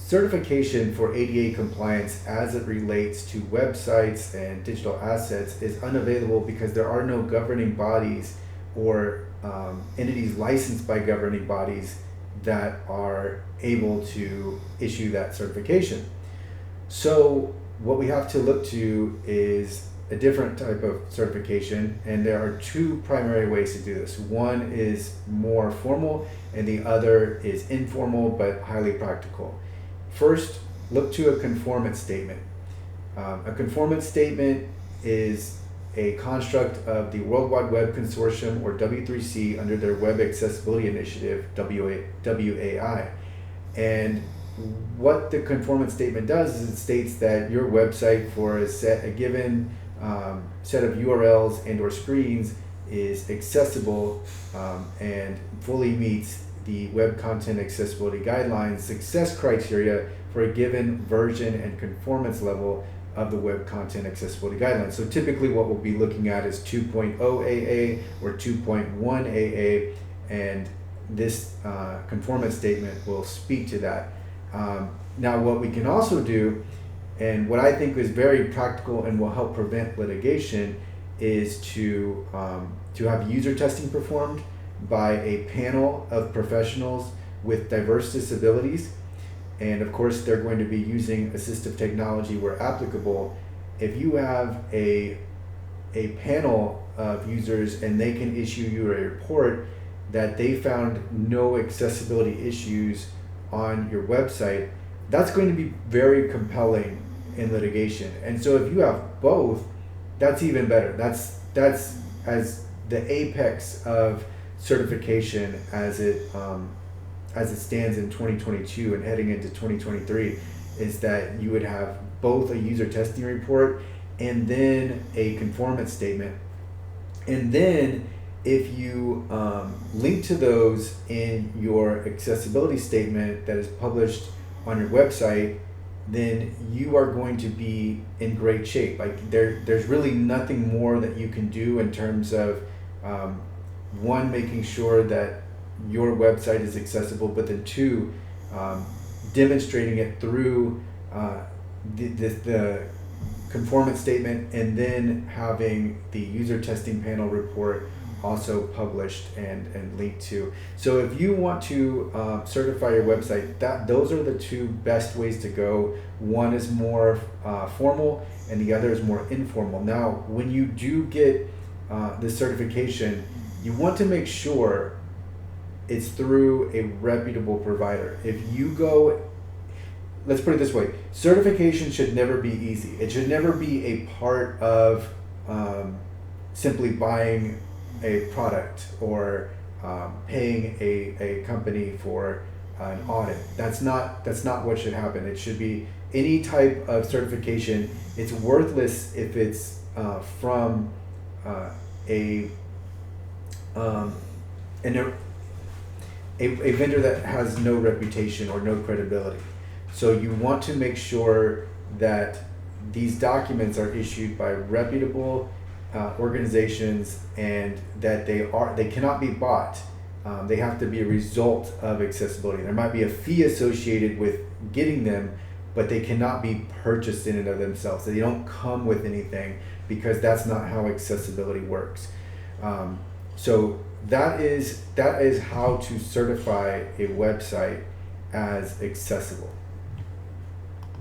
certification for ADA compliance as it relates to websites and digital assets is unavailable because there are no governing bodies or entities licensed by governing bodies that are able to issue that certification. So what we have to look to is a different type of certification, and there are two primary ways to do this. One is more formal and the other is informal but highly practical. First, look to a conformance statement. A conformance statement is a construct of the World Wide Web Consortium, or W3C, under their Web Accessibility Initiative, WAI. And what the conformance statement does is it states that your website for a given set of URLs and or screens is accessible and fully meets the Web Content Accessibility Guidelines success criteria for a given version and conformance level of the Web Content Accessibility Guidelines. So typically what we'll be looking at is 2.0 AA or 2.1 AA, and this conformance statement will speak to that. Now what we can also do, and what I think is very practical and will help prevent litigation, is to have user testing performed by a panel of professionals with diverse disabilities. And of course, they're going to be using assistive technology where applicable. If you have a panel of users and they can issue you a report that they found no accessibility issues on your website, that's going to be very compelling in litigation. And so if you have both, that's even better. That's as the apex of certification as it stands in 2022 and heading into 2023, is that you would have both a user testing report and then a conformance statement. And then if you link to those in your accessibility statement that is published on your website, then you are going to be in great shape. Like there's really nothing more that you can do in terms of one, making sure that your website is accessible, but then two, demonstrating it through the conformance statement, and then having the user testing panel report also published and linked to. So if you want to certify your website, those are the two best ways to go. One is more formal and the other is more informal. Now, when you do get the certification, you want to make sure it's through a reputable provider. If you go, let's put it this way, certification should never be easy. It should never be a part of simply buying a product or paying a company for an audit. That's not what should happen. It should be any type of certification. It's worthless if it's from a vendor that has no reputation or no credibility. So you want to make sure that these documents are issued by reputable organizations, and that they cannot be bought. They have to be a result of accessibility. There might be a fee associated with getting them, but they cannot be purchased in and of themselves. They don't come with anything, because that's not how accessibility works. So that is how to certify a website as accessible.